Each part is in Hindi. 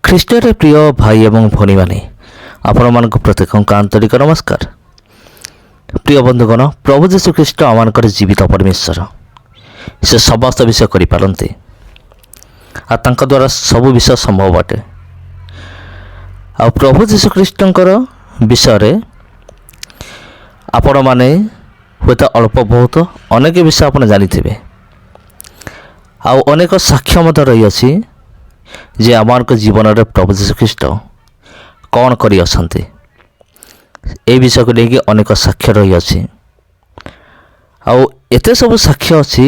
ଖ୍ରୀଷ୍ଟରେ ପ୍ରିୟ ଭାଇ ଏବଂ ଭଉଣୀମାନେ, ଆପଣମାନଙ୍କୁ ପ୍ରତ୍ୟେକଙ୍କୁ ଆନ୍ତରିକ ନମସ୍କାର। ପ୍ରିୟ ବନ୍ଧୁଗଣ, ପ୍ରଭୁ ଯୀଶୁ ଖ୍ରୀଷ୍ଟ ଆମମାନଙ୍କର ଜୀବିତ ପରମେଶ୍ୱର। ସେ ସମସ୍ତ ବିଷୟ କରିପାରନ୍ତି ଆଉ ତାଙ୍କ ଦ୍ୱାରା ସବୁ ବିଷୟ ସମ୍ଭବ ଅଟେ। ଆଉ ପ୍ରଭୁ ଯୀଶୁ ଖ୍ରୀଷ୍ଟଙ୍କର ବିଷୟରେ ଆପଣମାନେ ହୁଏତ ଅଳ୍ପ ବହୁତ ଅନେକ ବିଷୟ ଆପଣ ଜାଣିଥିବେ, ଆଉ ଅନେକ ସାକ୍ଷ୍ୟ ମଧ୍ୟ ରହିଅଛି ଯେ ଆମମାନଙ୍କ ଜୀବନରେ ପ୍ରଭୁ ଯୀଶୁ ଖ୍ରୀଷ୍ଟ କ'ଣ କରିଅଛନ୍ତି। ଏହି ବିଷୟକୁ ନେଇକି ଅନେକ ସାକ୍ଷ୍ୟ ରହିଅଛି, ଆଉ ଏତେ ସବୁ ସାକ୍ଷ୍ୟ ଅଛି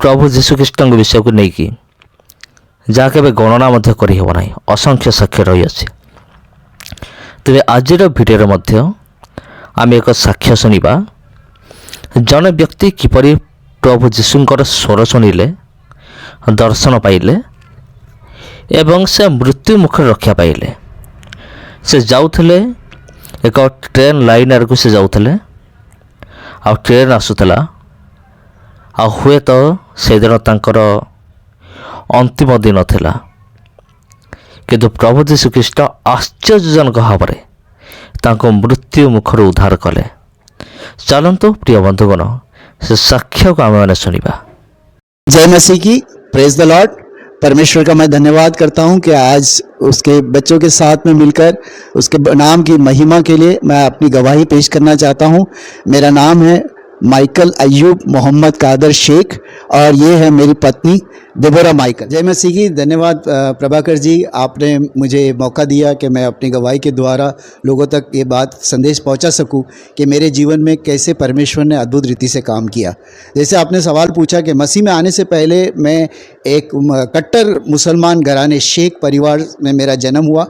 ପ୍ରଭୁ ଯୀଶୁ ଖ୍ରୀଷ୍ଟଙ୍କ ବିଷୟକୁ ନେଇକି ଯାହା କେବେ ଗଣନା ମଧ୍ୟ କରିହେବ ନାହିଁ। ଅସଂଖ୍ୟ ସାକ୍ଷ୍ୟ ରହିଅଛି। ତେବେ ଆଜିର ଭିଡ଼ିଓରେ ମଧ୍ୟ ଆମେ ଏକ ସାକ୍ଷ୍ୟ ଶୁଣିବା, ଜଣେ ବ୍ୟକ୍ତି କିପରି ପ୍ରଭୁ ଯୀଶୁଙ୍କର ସ୍ୱର ଶୁଣିଲେ, ଦର୍ଶନ ପାଇଲେ ଏବଂ ସେ ମୃତ୍ୟୁ ମୁଖରେ ରକ୍ଷା ପାଇଲେ। ସେ ଯାଉଥିଲେ ଏକ ଟ୍ରେନ୍ ଲାଇନ୍ ଆଡ଼କୁ ସେ ଯାଉଥିଲେ, ଆଉ ଟ୍ରେନ୍ ଆସୁଥିଲା, ଆଉ ହୁଏତ ସେଦିନ ତାଙ୍କର ଅନ୍ତିମ ଦିନ ଥିଲା। କିନ୍ତୁ ପ୍ରଭୁ ଯୀଶୁ ଖ୍ରୀଷ୍ଟ ଆଶ୍ଚର୍ଯ୍ୟଜନକ ଭାବରେ ତାଙ୍କୁ ମୃତ୍ୟୁ ମୁଖରୁ ଉଦ୍ଧାର କଲେ। ଚାଲନ୍ତୁ ପ୍ରିୟ ବନ୍ଧୁଗଣ, ସେ ସାକ୍ଷ୍ୟକୁ ଆମେମାନେ ଶୁଣିବା। जय मसीह की, प्रेज द लॉर्ड। परमेश्वर का मैं धन्यवाद करता हूं कि आज उसके बच्चों के साथ में मिलकर उसके नाम की महिमा के लिए मैं अपनी गवाही पेश करना चाहता हूं। मेरा नाम है माइकल अय्यूब मोहम्मद कादर शेख और ये है मेरी पत्नी देबोरा माइकल। जय मसीह की। धन्यवाद प्रभाकर जी, आपने मुझे मौका दिया कि मैं अपनी गवाही के द्वारा लोगों तक ये बात संदेश पहुंचा सकूं कि मेरे जीवन में कैसे परमेश्वर ने अद्भुत रीति से काम किया। जैसे आपने सवाल पूछा कि मसीह में आने से पहले मैं एक कट्टर मुसलमान घराने शेख परिवार में मेरा जन्म हुआ।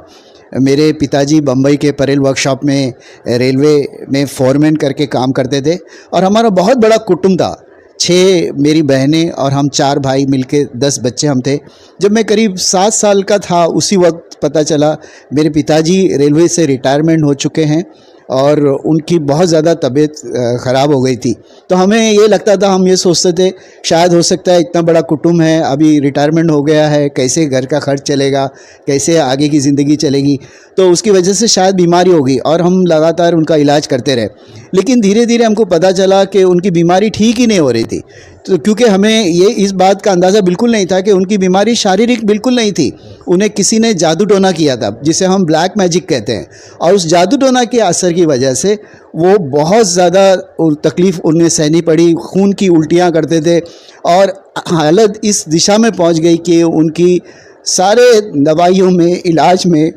मेरे पिताजी बम्बई के परेल वर्कशॉप में रेलवे में फोरमैन करके काम करते थे और हमारा बहुत बड़ा कुटुंब था। 6 मेरी बहनें और हम 4 भाई मिलके 10 बच्चे हम थे। जब मैं करीब 7 साल का था उसी वक्त पता चला मेरे पिताजी रेलवे से रिटायरमेंट हो चुके हैं और उनकी बहुत ज़्यादा तबीयत ख़राब हो गई थी। तो हमें ये लगता था, हम ये सोचते थे शायद हो सकता है इतना बड़ा कुटुंब है, अभी रिटायरमेंट हो गया है, कैसे घर का खर्च चलेगा, कैसे आगे की ज़िंदगी चलेगी। तो उसकी वजह से शायद बीमारी होगी और हम लगातार उनका इलाज करते रहे। लेकिन धीरे धीरे हमको पता चला कि उनकी बीमारी ठीक ही नहीं हो रही थी। तो क्योंकि हमें ये इस बात का अंदाज़ा बिल्कुल नहीं था कि उनकी बीमारी शारीरिक बिल्कुल नहीं थी, उन्हें किसी ने जादू टोना किया था जिसे हम ब्लैक मैजिक कहते हैं। और उस जादू टोना के असर की वजह से वो बहुत ज़्यादा तकलीफ़ उन्हें सहनी पड़ी, खून की उल्टियाँ करते थे और हालत इस दिशा में पहुंच गई कि उनकी सारे दवाइयों में, इलाज में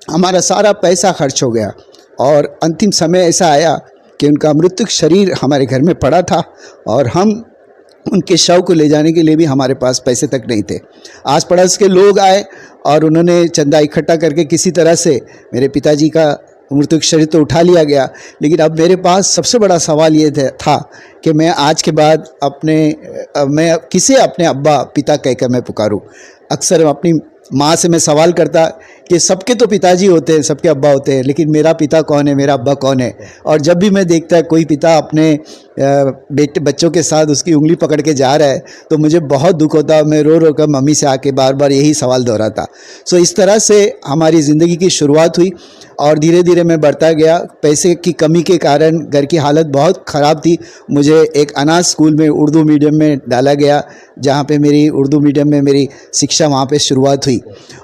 हमारा सारा पैसा खर्च हो गया और अंतिम समय ऐसा आया कि उनका मृतक शरीर हमारे घर में पड़ा था और हम उनके शव को ले जाने के लिए भी हमारे पास पैसे तक नहीं थे। आस पड़ोस के लोग आए और उन्होंने चंदा इकट्ठा करके किसी तरह से मेरे पिताजी का मृतक शरीर तो उठा लिया गया। लेकिन अब मेरे पास सबसे बड़ा सवाल ये था कि मैं आज के बाद मैं किसे अपने अब्बा पिता कहकर मैं पुकारूं। अक्सर अपनी माँ से मैं सवाल करता कि सबके तो पिताजी होते हैं, सबके अब्बा होते हैं, लेकिन मेरा पिता कौन है, मेरा अब्बा कौन है। और जब भी मैं देखता कोई पिता अपने बच्चों के साथ उसकी उंगली पकड़ के जा रहा है तो मुझे बहुत दुख होता। मैं रो रो कर मम्मी से आके बार बार यही सवाल दोहराता। सो इस तरह से हमारी ज़िंदगी की शुरुआत हुई और धीरे धीरे मैं बढ़ता गया। पैसे की कमी के कारण घर की हालत बहुत ख़राब थी। मुझे एक अनाथ स्कूल में उर्दू मीडियम में डाला गया, जहाँ पे मेरी उर्दू मीडियम में मेरी शिक्षा वहाँ पे शुरुआत हुई।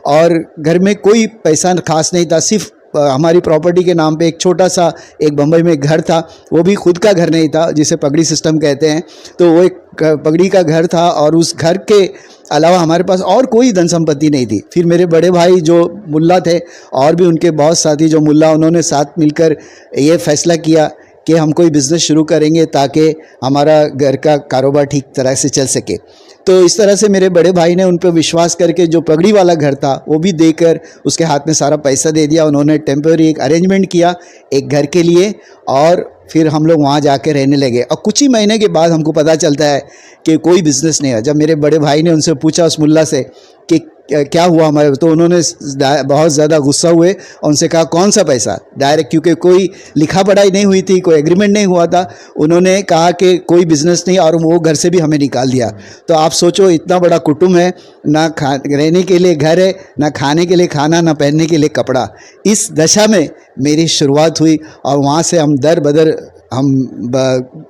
और घर में कोई पैसा खास नहीं था, सिर्फ हमारी प्रॉपर्टी के नाम पे एक छोटा सा एक बम्बई में घर था, वो भी खुद का घर नहीं था, जिसे पगड़ी सिस्टम कहते हैं। तो वो एक पगड़ी का घर था और उस घर के अलावा हमारे पास और कोई धन संपत्ति नहीं थी। फिर मेरे बड़े भाई जो मुल्ला थे और भी उनके बहुत साथी जो मुल्ला, उन्होंने साथ मिलकर ये फैसला किया कि हम कोई बिज़नेस शुरू करेंगे ताकि हमारा घर का कारोबार ठीक तरह से चल सके। तो इस तरह से मेरे बड़े भाई ने उन पर विश्वास करके जो पगड़ी वाला घर था वो भी देकर उसके हाथ में सारा पैसा दे दिया। उन्होंने टेम्पररी एक अरेंजमेंट किया एक घर के लिए और फिर हम लोग वहाँ जाके रहने लगे। और कुछ ही महीने के बाद हमको पता चलता है कि कोई बिज़नेस नहीं है। जब मेरे बड़े भाई ने उनसे पूछा उस मुल्ला से कि क्या हुआ हमारे, तो उन्होंने बहुत ज़्यादा गुस्सा हुए और उनसे कहा कौन सा पैसा डायरेक्ट, क्योंकि कोई लिखा पढ़ाई नहीं हुई थी, कोई एग्रीमेंट नहीं हुआ था। उन्होंने कहा कि कोई बिजनेस नहीं, और वो घर से भी हमें निकाल दिया। तो आप सोचो, इतना बड़ा कुटुंब है, ना रहने के लिए घर है, ना खाने के लिए खाना, ना पहनने के लिए कपड़ा। इस दशा में मेरी शुरुआत हुई और वहाँ से हम दर बदर हम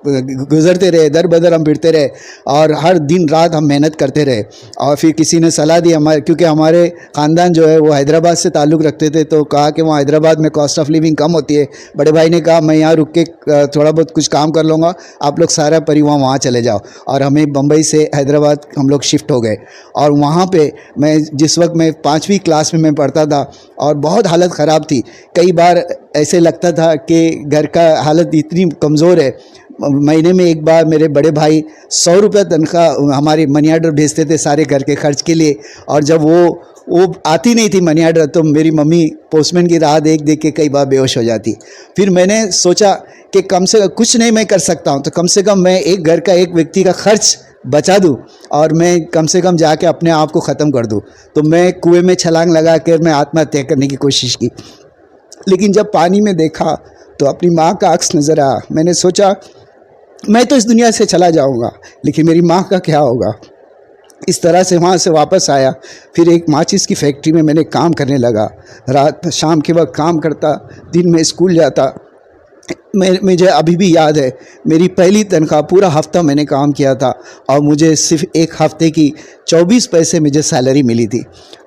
गुज़रते रहे, दर बदर हम फिरते रहे और हर दिन रात हम मेहनत करते रहे। और फिर किसी ने सलाह दी, हमारे क्योंकि हमारे ख़ानदान जो है वो हैदराबाद से ताल्लुक़ रखते थे, तो कहा कि वहाँ हैदराबाद में कॉस्ट ऑफ लिविंग कम होती है। बड़े भाई ने कहा मैं यहाँ रुक के थोड़ा बहुत कुछ काम कर लूँगा, आप लोग सारा परिवार वहाँ चले जाओ। और हमें बम्बई से हैदराबाद हम लोग शिफ्ट हो गए। और वहाँ पे मैं जिस वक्त मैं 5वीं क्लास में मैं पढ़ता था और बहुत हालत ख़राब थी। कई बार ऐसे लगता था कि घर का हालत इतनी कमज़ोर है। महीने में एक बार मेरे बड़े भाई 100 रुपये तनख्वाह हमारी मनी ऑर्डर भेजते थे सारे घर के खर्च के लिए, और जब वो आती नहीं थी मनी ऑर्डर, तो मेरी मम्मी पोस्टमैन की राह देख देख के कई बार बेहोश हो जाती। फिर मैंने सोचा कि कम से कुछ नहीं मैं कर सकता हूँ, तो कम से कम मैं एक घर का एक व्यक्ति का खर्च बचा दूँ और मैं कम से कम जाके अपने आप को ख़त्म कर दूँ। तो मैं कुएं में छलांग लगा कर मैं आत्महत्या करने की कोशिश की। लेकिन जब पानी में देखा तो अपनी माँ का अक्स नज़र आया। मैंने सोचा मैं तो इस दुनिया से चला जाऊंगा, लेकिन मेरी माँ का क्या होगा। इस तरह से वहाँ से वापस आया। फिर एक माचिस की फैक्ट्री में मैंने काम करने लगा। रात शाम के वक्त काम करता, दिन में स्कूल जाता। मुझे अभी भी याद है, मेरी पहली तनख्वाह पूरा हफ्ता मैंने काम किया था और मुझे सिर्फ एक हफ्ते की 24 पैसे मुझे सैलरी मिली थी।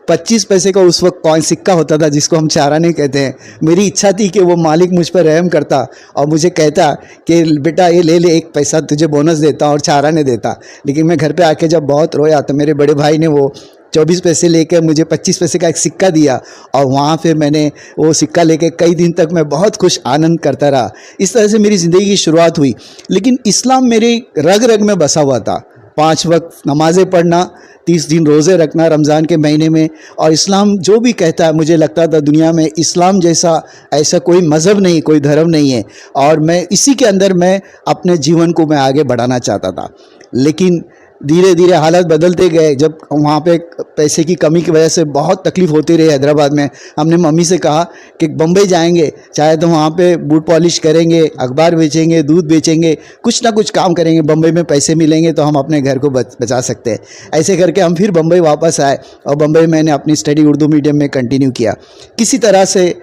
25 पैसे का उस वक्त कॉइन सिक्का होता था जिसको हम चाराने कहते हैं। मेरी इच्छा थी कि वो मालिक मुझ पर रहम करता और मुझे कहता कि बेटा ये ले ले, एक पैसा तुझे बोनस देता और चाराने देता। लेकिन मैं घर पे आके जब बहुत रोया तो मेरे बड़े भाई ने वो 24 पैसे लेकर मुझे 25 पैसे का एक सिक्का दिया और वहाँ पे मैंने वो सिक्का लेके कई दिन तक मैं बहुत खुश आनंद करता रहा। इस तरह से मेरी ज़िंदगी की शुरुआत हुई। लेकिन इस्लाम मेरे रग रग में बसा हुआ था। 5 वक्त नमाज़ें पढ़ना, 30 दिन रोज़े रखना रमज़ान के महीने में, और इस्लाम जो भी कहता है, मुझे लगता था दुनिया में इस्लाम जैसा ऐसा कोई मज़हब नहीं, कोई धर्म नहीं है, और मैं इसी के अंदर मैं अपने जीवन को मैं आगे बढ़ाना चाहता था। लेकिन धीरे धीरे हालात बदलते गए। जब वहाँ पे पैसे की कमी की वजह से बहुत तकलीफ़ होती रही हैदराबाद में, हमने मम्मी से कहा कि बम्बई जाएंगे, चाहे तो वहाँ पे बूट पॉलिश करेंगे, अखबार बेचेंगे, दूध बेचेंगे, कुछ ना कुछ काम करेंगे, बम्बई में पैसे मिलेंगे तो हम अपने घर को बचा सकते हैं। ऐसे करके हम फिर बम्बई वापस आए और बम्बई मैंने अपनी स्टडी उर्दू मीडियम में कंटिन्यू किया। किसी तरह से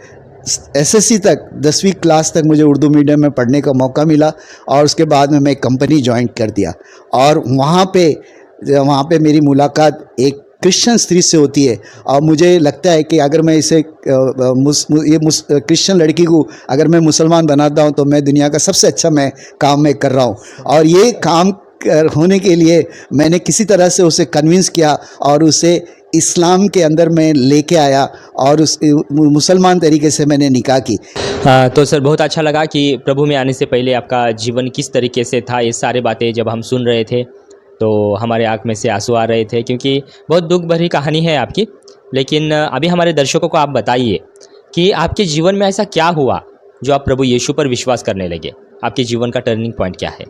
एसएससी तक 10वीं क्लास तक मुझे उर्दू मीडियम में पढ़ने का मौका मिला और उसके बाद में मैं एक कंपनी ज्वाइन कर दिया। और वहाँ पे मेरी मुलाकात एक क्रिश्चियन स्त्री से होती है और मुझे लगता है कि अगर मैं इसे क्रिश्चियन लड़की को अगर मैं मुसलमान बनाता हूँ तो मैं दुनिया का सबसे अच्छा मैं काम मैं कर रहा हूँ। और ये काम होने के लिए मैंने किसी तरह से उसे कन्विंस किया और उसे इस्लाम के अंदर मैं लेके आया और उस मुसलमान तरीके से मैंने निकाह की। तो सर बहुत अच्छा लगा कि प्रभु में आने से पहले आपका जीवन किस तरीके से था। ये सारी बातें जब हम सुन रहे थे तो हमारे आँख में से आंसू आ रहे थे, क्योंकि बहुत दुख भरी कहानी है आपकी। लेकिन अभी हमारे दर्शकों को आप बताइए कि आपके जीवन में ऐसा क्या हुआ जो आप प्रभु यीशु पर विश्वास करने लगे। आपके जीवन का टर्निंग पॉइंट क्या है?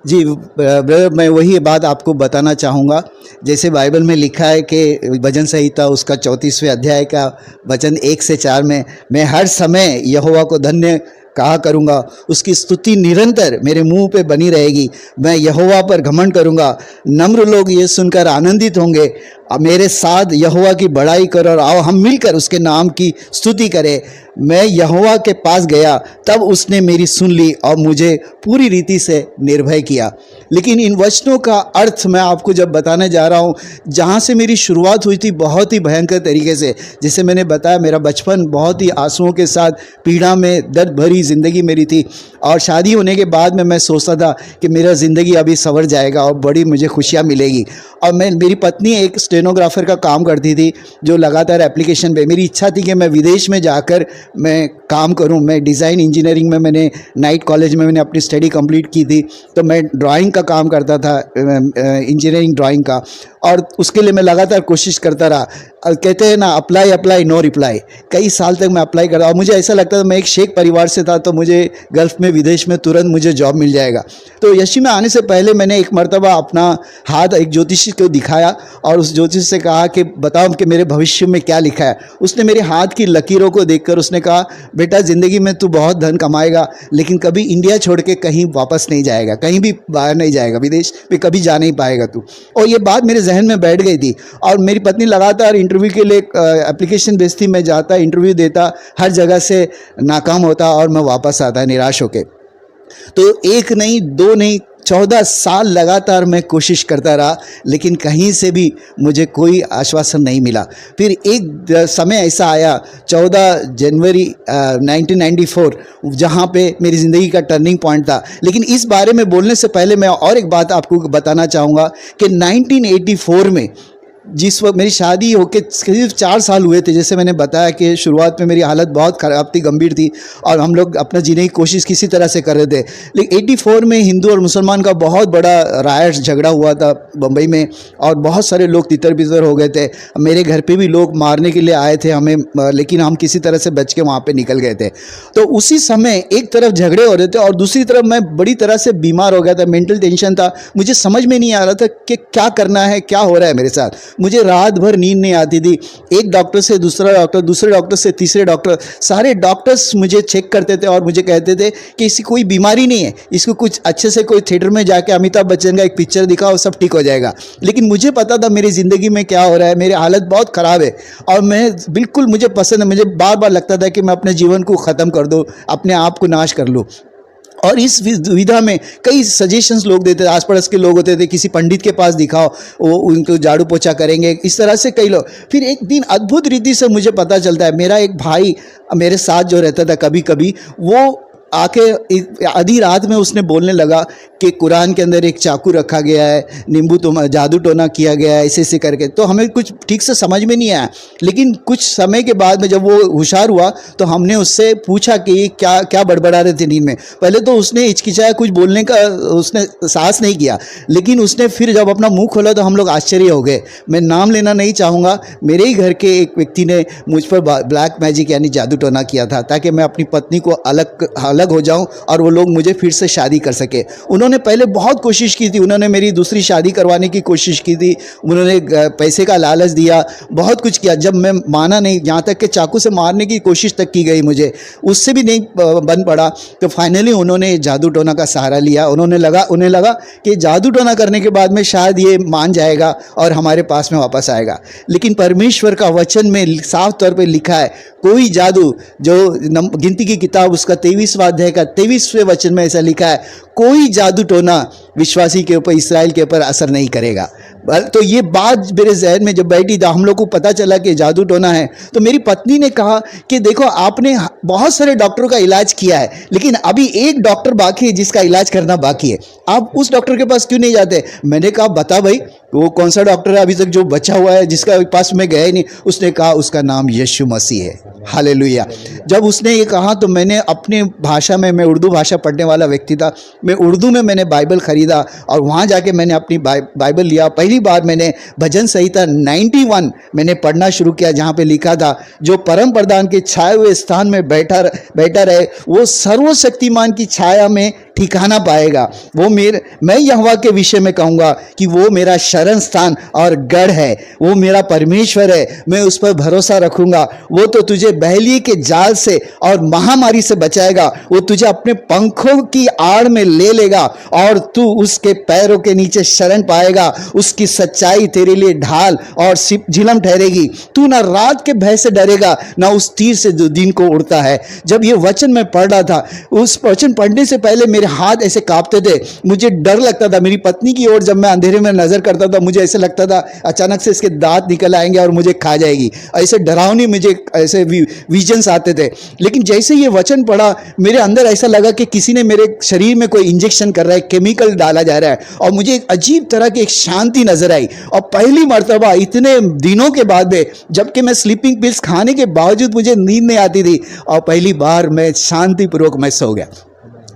जी ब्रदर, मैं वही बात आपको बताना चाहूँगा। जैसे बाइबल में लिखा है कि भजन संहिता उसका 34वें अध्याय का वचन 1 से 4 में, मैं हर समय यहोवा को धन्य कहा करूँगा, उसकी स्तुति निरंतर मेरे मुंह पे बनी रहेगी। मैं यहोवा पर घमंड करूँगा, नम्र लोग ये सुनकर आनंदित होंगे। मेरे साथ यहोवा की बड़ाई करो और आओ हम मिलकर उसके नाम की स्तुति करें। मैं यहोवा के पास गया, तब उसने मेरी सुन ली और मुझे पूरी रीति से निर्भय किया। लेकिन इन वचनों का अर्थ मैं आपको जब बताने जा रहा हूँ, जहाँ से मेरी शुरुआत हुई थी बहुत ही भयंकर तरीके से। जैसे मैंने बताया, मेरा बचपन बहुत ही आंसुओं के साथ पीड़ा में दर्द भरी ज़िंदगी मेरी थी और शादी होने के बाद में मैं सोचता था कि मेरा ज़िंदगी अभी संवर जाएगा और बड़ी मुझे खुशियाँ मिलेगी। और मेरी पत्नी एक स्टेनोग्राफर का काम करती थी जो लगातार एप्लीकेशन पे, मेरी इच्छा थी कि मैं विदेश में जाकर मैं काम करूं। मैं डिज़ाइन इंजीनियरिंग में मैंने नाइट कॉलेज में मैंने अपनी स्टडी कंप्लीट की थी, तो मैं ड्राइंग का काम करता था, इंजीनियरिंग ड्राइंग का। और उसके लिए मैं लगातार कोशिश करता रहा। कहते हैं ना, अप्लाई अप्लाई नो रिप्लाई। कई साल तक मैं अप्लाई कर रहा और मुझे ऐसा लगता था मैं एक शेख परिवार से था तो मुझे गल्फ़ में, विदेश में तुरंत मुझे जॉब मिल जाएगा। तो यशी में आने से पहले मैंने एक मर्तबा अपना हाथ एक ज्योतिषी को दिखाया और उस ज्योतिषी से कहा कि बताओ कि मेरे भविष्य में क्या लिखा है। उसने मेरे हाथ की लकीरों को देखकर उसने कहा, बेटा ज़िंदगी में तू बहुत धन कमाएगा लेकिन कभी इंडिया छोड़ के कहीं वापस नहीं जाएगा, कहीं भी बाहर नहीं जाएगा, विदेश में कभी जा नहीं पाएगा तू। और ये बात मेरे जहन में बैठ गई थी और मेरी पत्नी लगातार इंटरव्यू के लिए एप्लीकेशन भेजती, मैं जाता, इंटरव्यू देता, हर जगह से नाकाम होता और मैं वापस आता निराश होके। तो एक नहीं, दो नहीं, 14 साल लगातार मैं कोशिश करता रहा लेकिन कहीं से भी मुझे कोई आश्वासन नहीं मिला। फिर एक समय ऐसा आया 14 जनवरी 1994, जहाँ पे मेरी ज़िंदगी का टर्निंग पॉइंट था। लेकिन इस बारे में बोलने से पहले मैं और एक बात आपको बताना चाहूँगा कि 1984 में जिस वक्त मेरी शादी होके करीब 4 साल हुए थे, जैसे मैंने बताया कि शुरुआत में मेरी हालत बहुत ख़राब थी, गंभीर थी और हम लोग अपना जीने की कोशिश किसी तरह से कर रहे थे। लेकिन 84 में हिंदू और मुसलमान का बहुत बड़ा रायट झगड़ा हुआ था बम्बई में और बहुत सारे लोग तितर बितर हो गए थे। मेरे घर पे भी लोग मारने के लिए आए थे हमें, लेकिन हम किसी तरह से बच के वहाँ पर निकल गए थे। तो उसी समय एक तरफ झगड़े हो रहे थे और दूसरी तरफ मैं बड़ी तरह से बीमार हो गया था, मेंटल टेंशन था। मुझे समझ में नहीं आ रहा था कि क्या करना है, क्या हो रहा है मेरे साथ। मुझे रात भर नींद नहीं आती थी। एक डॉक्टर से दूसरा डॉक्टर, दूसरे डॉक्टर से तीसरे डॉक्टर, सारे डॉक्टर्स मुझे चेक करते थे और मुझे कहते थे कि इसकी कोई बीमारी नहीं है, इसको कुछ अच्छे से कोई थिएटर में जाके अमिताभ बच्चन का एक पिक्चर दिखाओ, सब ठीक हो जाएगा। लेकिन मुझे पता था मेरी ज़िंदगी में क्या हो रहा है, मेरी हालत बहुत ख़राब है और मैं बिल्कुल, मुझे पसंद है, मुझे बार बार लगता था कि मैं अपने जीवन को ख़त्म कर दूँ, अपने आप को नाश कर लूँ। और इस विधा में कई सजेशंस लोग देते थे, आस पड़ोस के लोग होते थे, किसी पंडित के पास दिखाओ, वो उनको झाड़ू पोछा करेंगे, इस तरह से कई लोग। फिर एक दिन अद्भुत रीति से मुझे पता चलता है, मेरा एक भाई मेरे साथ जो रहता था कभी कभी, वो आके आधी रात में उसने बोलने लगा कि कुरान के अंदर एक चाकू रखा गया है, नींबू तो जादू टोना किया गया है, ऐसे ऐसे करके। तो हमें कुछ ठीक से समझ में नहीं आया। लेकिन कुछ समय के बाद में जब वो होशियार हुआ तो हमने उससे पूछा कि क्या क्या बड़बड़ा रहे थे नींद में। पहले तो उसने हिचकिचाया, कुछ बोलने का उसने साहस नहीं किया। लेकिन उसने फिर जब अपना मुंह खोला तो हम लोग आश्चर्य हो गए। मैं नाम लेना नहीं चाहूँगा, मेरे ही घर के एक व्यक्ति ने मुझ पर ब्लैक मैजिक यानी जादू टोना किया था ताकि मैं अपनी पत्नी को अलग हो जाऊं और वो लोग मुझे फिर से शादी कर सके। उन्होंने पहले बहुत कोशिश की थी, उन्होंने मेरी दूसरी शादी करवाने की कोशिश की थी, उन्होंने पैसे का लालच दिया, बहुत कुछ किया। जब मैं माना नहीं, यहाँ तक कि चाकू से मारने की कोशिश तक की गई मुझे, उससे भी नहीं बन पड़ा। तो फाइनली उन्होंने जादू टोना का सहारा लिया। उन्हें लगा कि जादू टोना करने के बाद में शायद ये मान जाएगा और हमारे पास में वापस आएगा। लेकिन परमेश्वर का वचन में साफ तौर पर लिखा है, कोई जादू, जो गिनती की किताब उसका 23वां अध्याय का 23वें वचन में ऐसा लिखा है, कोई जादू टोना विश्वासी के ऊपर, इसराइल के ऊपर असर नहीं करेगा। तो ये बात मेरे जहन में जब बैठी था, हम लोग को पता चला कि जादू टोना है, तो मेरी पत्नी ने कहा कि देखो आपने बहुत सारे डॉक्टरों का इलाज किया है लेकिन अभी एक डॉक्टर बाकी है जिसका इलाज करना बाकी है, आप उस डॉक्टर के पास क्यों नहीं जाते? मैंने कहा बता भाई, वो कौन सा डॉक्टर है अभी तक जो बचा हुआ है जिसका पास में गया ही नहीं? उसने कहा उसका नाम यीशु मसीह है। हालेलुया। जब उसने ये कहा तो मैंने अपने भाषा में, मैं उर्दू भाषा पढ़ने वाला व्यक्ति था, मैं उर्दू में मैंने बाइबल ख़रीदा और वहाँ जाके मैंने अपनी बाइबल लिया। पहली बार मैंने भजन संहिता 91 मैंने पढ़ना शुरू किया, जहाँ पे लिखा था, जो परम प्रधान के छाए हुए स्थान में बैठा रहे वो सर्वशक्तिमान की छाया में ठिकाना पाएगा। वो मैं यहोवा के विषय में कहूँगा कि वो मेरा शरण स्थान और गढ़ है, वो मेरा परमेश्वर है, मैं उस पर भरोसा रखूँगा। वो तो तुझे बहलिए के जाल से और महामारी से बचाएगा, वो तुझे अपने पंखों की आड़ में ले लेगा और तू उसके पैरों के नीचे शरण पाएगा। उसकी सच्चाई तेरे लिए ढाल और झिलम ठहरेगी। तू ना रात के भय से डरेगा, ना उस तीर से जो दिन को उड़ता है। जब ये वचन मैं पढ़ रहा था, उस वचन पढ़ने से पहले मेरे हाथ ऐसे कांपते थे, मुझे डर लगता था। मेरी पत्नी की ओर जब मैं अंधेरे में नजर करता था, मुझे ऐसे लगता था अचानक से इसके दांत निकल आएंगे और मुझे खा जाएगी। ऐसे डरावनी मुझे ऐसे विजन्स आते थे। लेकिन जैसे ये वचन पढ़ा, मेरे अंदर ऐसा लगा कि किसी ने मेरे शरीर में कोई इंजेक्शन कर रहा है, केमिकल डाला जा रहा है, और मुझे एक अजीब तरह की एक शांति नजर आई। और पहली मर्तबा इतने दिनों के बाद में, जबकि मैं स्लीपिंग पिल्स खाने के बावजूद मुझे नींद नहीं आती थी, और पहली बार मैं शांतिपूर्वक मैं सो गया।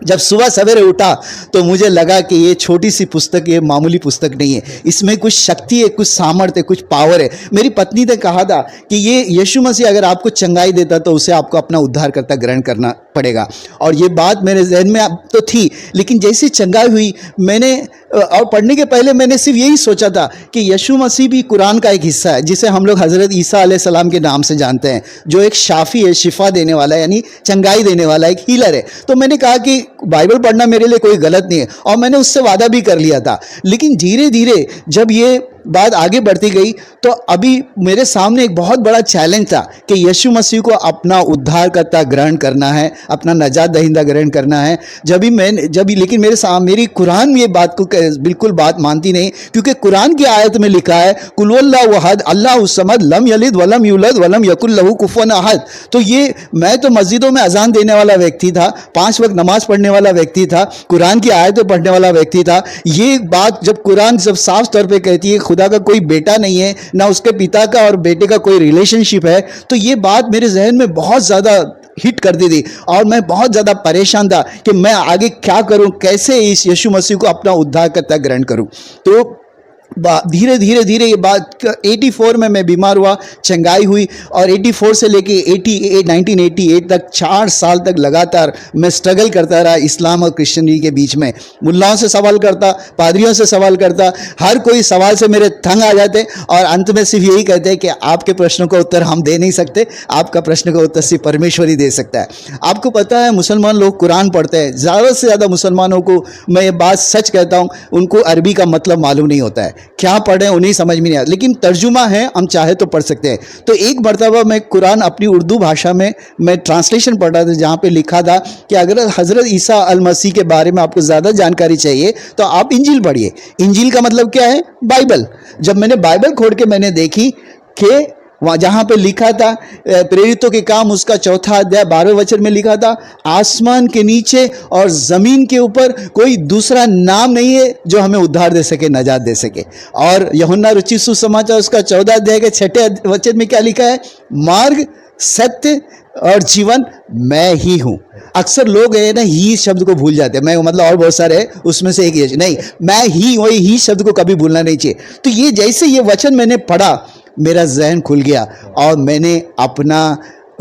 जब सुबह सवेरे उठा तो मुझे लगा कि ये छोटी सी पुस्तक, ये मामूली पुस्तक नहीं है, इसमें कुछ शक्ति है, कुछ सामर्थ्य है, कुछ पावर है। मेरी पत्नी ने कहा था कि ये यीशु मसीह अगर आपको चंगाई देता तो उसे आपको अपना उद्धारकर्ता ग्रहण करना पड़ेगा। और ये बात मेरे जहन में अब तो थी, लेकिन जैसे चंगाई हुई मैंने और पढ़ने के पहले मैंने सिर्फ यही सोचा था कि यीशु मसीह भी कुरान का एक हिस्सा है, जिसे हम लोग हज़रत ईसा अलैहिस्सलाम के नाम से जानते हैं, जो एक शाफी है, शिफा देने वाला है, यानी चंगाई देने वाला, एक हीलर है। तो मैंने कहा कि बाइबल पढ़ना मेरे लिए कोई गलत नहीं है, और मैंने उससे वादा भी कर लिया था। लेकिन धीरे धीरे जब ये बात आगे बढ़ती गई तो अभी मेरे सामने एक बहुत बड़ा चैलेंज था कि यीशु मसीह को अपना उद्धारकर्ता ग्रहण करना है, अपना नजात दहिंदा ग्रहण करना है। लेकिन मेरी कुरान में ये बात को बिल्कुल बात मानती नहीं, क्योंकि कुरान की आयत में लिखा है कुल हुवल्लाहु अहद अल्लाहुस समद लम यलिद वलम यूलद वलम यकुल लहू कुफुवन अहद। तो ये मैं तो मस्जिदों में अजान देने वाला व्यक्ति था, 5 वक्त नमाज पढ़ने वाला व्यक्ति था, कुरान की आयतें पढ़ने वाला व्यक्ति था। ये बात जब कुरान जब साफ तौर पे कहती है खुदा का कोई बेटा नहीं है, ना उसके पिता का और बेटे का कोई रिलेशनशिप है, तो ये बात मेरे जहन में बहुत ज़्यादा हिट कर दी थी और मैं बहुत ज़्यादा परेशान था कि मैं आगे क्या करूं, कैसे इस यीशु मसीह को अपना उद्धारकर्ता ग्रहण करूं। तो धीरे धीरे धीरे ये बात 84 में मैं बीमार हुआ, चंगाई हुई, और 84 से लेके 1988 तक 4 साल तक लगातार मैं स्ट्रगल करता रहा इस्लाम और क्रिश्चियनिटी के बीच में। मुल्लाओं से सवाल करता, पादरियों से सवाल करता, हर कोई सवाल से मेरे तंग आ जाते, और अंत में सिर्फ यही कहते हैं कि आपके प्रश्नों का उत्तर हम दे नहीं सकते, आपका प्रश्न का उत्तर सिर्फ परमेश्वर ही दे सकता है। आपको पता है मुसलमान लोग कुरान पढ़ते हैं, ज़्यादा से ज़्यादा मुसलमानों को मैं ये बात सच कहता हूँ, उनको अरबी का मतलब मालूम नहीं होता है, क्या पढ़ें उन्हें समझ में नहीं आता, लेकिन तर्जुमा है, हम चाहे तो पढ़ सकते हैं। तो एक मरतबा मैं कुरान अपनी उर्दू भाषा में मैं ट्रांसलेशन पढ़ रहा था, जहाँ पे लिखा था कि अगर हज़रत ईसा अल मसीह के बारे में आपको ज़्यादा जानकारी चाहिए तो आप इंजील पढ़िए। इंजील का मतलब क्या है? बाइबल। जब मैंने बाइबल खोल के मैंने देखी कि वहाँ जहाँ पे लिखा था प्रेरितों के काम उसका 4 अध्याय 12वें वचन में लिखा था, आसमान के नीचे और ज़मीन के ऊपर कोई दूसरा नाम नहीं है जो हमें उद्धार दे सके, नजात दे सके। और यूहन्ना रचित सुसमाचार उसका 14 अध्याय के 6 वचन में क्या लिखा है? मार्ग, सत्य और जीवन मैं ही हूँ। अक्सर लोग है ना ही शब्द को भूल जाते हैं, मैं मतलब और बहुत सारे हैं उसमें से एक ये नहीं, मैं ही, वही ही शब्द को कभी भूलना नहीं चाहिए। तो ये जैसे ये वचन मैंने पढ़ा मेरा जहन खुल गया और मैंने अपना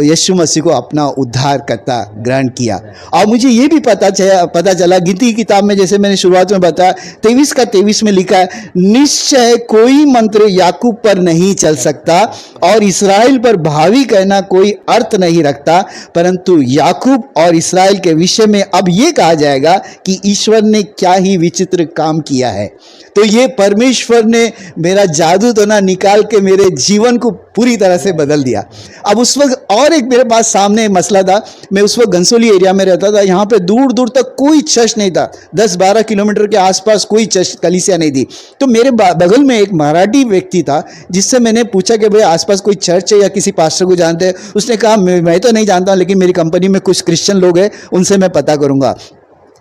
यीशु मसीह को अपना उद्धारकर्ता ग्रहण किया। और मुझे ये भी पता चला गिनती की किताब में, जैसे मैंने शुरुआत में बताया 23 का 23 में लिखा है, निश्चय कोई मंत्र याकूब पर नहीं चल सकता और इस्राएल पर भावी कहना कोई अर्थ नहीं रखता, परंतु याकूब और इस्राएल के विषय में अब ये कहा जाएगा कि ईश्वर ने क्या ही विचित्र काम किया है। तो ये परमेश्वर ने मेरा जादू तो ना निकाल के मेरे जीवन को पूरी तरह से बदल दिया। अब उस वक्त और एक मेरे पास सामने मसला था, मैं उस वक्त घनसोली एरिया में रहता था, यहाँ पे दूर दूर तक कोई चर्च नहीं था, 10-12 किलोमीटर के आसपास कोई चर्च कलीसिया नहीं थी। तो मेरे बगल में एक मराठी व्यक्ति था जिससे मैंने पूछा कि भाई आसपास कोई चर्च है या किसी पास्टर को जानते हैं? उसने कहा मैं तो नहीं जानता, लेकिन मेरी कंपनी में कुछ क्रिश्चियन लोग हैं, उनसे मैं पता करूँगा।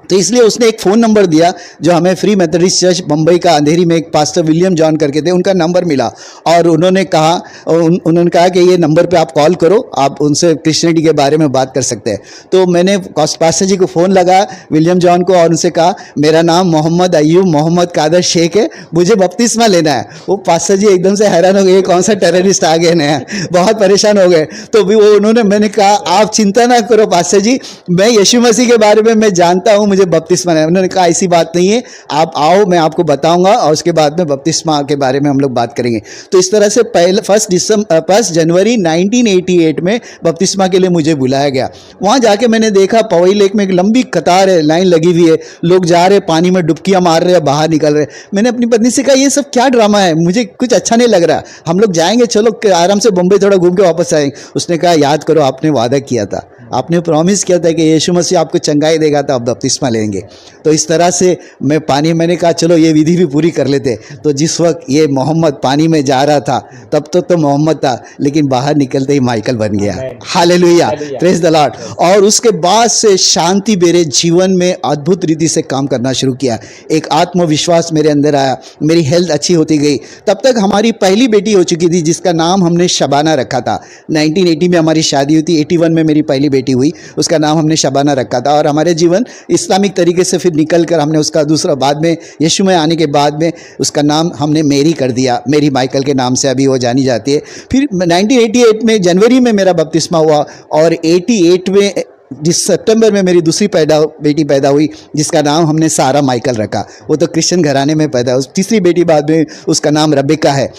तो इसलिए उसने एक फ़ोन नंबर दिया जो हमें फ्री मेथोडिस्ट चर्च मुंबई का अंधेरी में एक पास्टर विलियम जॉन करके थे, उनका नंबर मिला और उन्होंने कहा कि ये नंबर पे आप कॉल करो, आप उनसे क्रिश्चियनिटी के बारे में बात कर सकते हैं। तो मैंने पास्टर जी को फ़ोन लगाया, विलियम जॉन को, और उनसे कहा मेरा नाम मोहम्मद अयूब मोहम्मद कादर शेख है, मुझे बपतिस्मा लेना है। वो पास्टर जी एकदम से हैरान हो गए, कौन सा टेररिस्ट आ गए नया, बहुत परेशान हो गए। तो भी मैंने कहा आप चिंता ना करो पास्टर जी, मैं यीशु मसीह के बारे में मैं जानता हूँ, मुझे बपतिस्मा है। उन्होंने कहा ऐसी बात नहीं है, आप आओ मैं आपको बताऊंगा और उसके बाद में बपतिस्मा के बारे में हम लोग बात करेंगे। तो इस तरह से 1 जनवरी 1988 में बपतिस्मा के लिए मुझे बुलाया गया। वहाँ जाके मैंने देखा पवई लेक में एक लंबी कतार है, लाइन लगी हुई है, लोग जा रहे पानी में डुबकियाँ मार रहे हैं, बाहर निकल रहे। मैंने अपनी पत्नी से कहा ये सब क्या ड्रामा है, मुझे कुछ अच्छा नहीं लग रहा, हम लोग जाएंगे, चलो आराम से बम्बई थोड़ा घूम के वापस आएंगे। उसने कहा याद करो आपने वादा किया था, आपने प्रॉमिस किया था कि यीशु मसीह आपको चंगाई देगा तो आप बपतिस्मा लेंगे। तो इस तरह से मैंने कहा चलो ये विधि भी पूरी कर लेते। तो जिस वक्त ये मोहम्मद पानी में जा रहा था तब तो मोहम्मद था, लेकिन बाहर निकलते ही माइकल बन गया। Hallelujah, praise the Lord. और उसके बाद से शांति मेरे जीवन में अद्भुत रीति से काम करना शुरू किया, एक आत्मविश्वास मेरे अंदर आया, मेरी हेल्थ अच्छी होती गई। तब तक हमारी पहली बेटी हो चुकी थी जिसका नाम हमने शबाना रखा था। 1980 में हमारी शादी हुई थी, 81 में मेरी पहली बेटी बेटी हुई, उसका नाम हमने शबाना रखा था। और हमारे जीवन इस्लामिक तरीके से फिर निकल कर हमने उसका दूसरा बाद में यीशु में आने के बाद में उसका नाम हमने मेरी कर दिया, मेरी माइकल के नाम से अभी वो जानी जाती है। फिर 1988 में जनवरी में मेरा बपतिस्मा हुआ और 88 में जिस सितंबर में मेरी दूसरी बेटी पैदा हुई जिसका नाम हमने सारा माइकल रखा। वो तो क्रिश्चियन घराने में पैदा हुई। तीसरी बेटी बाद में उसका नाम रेबेका है।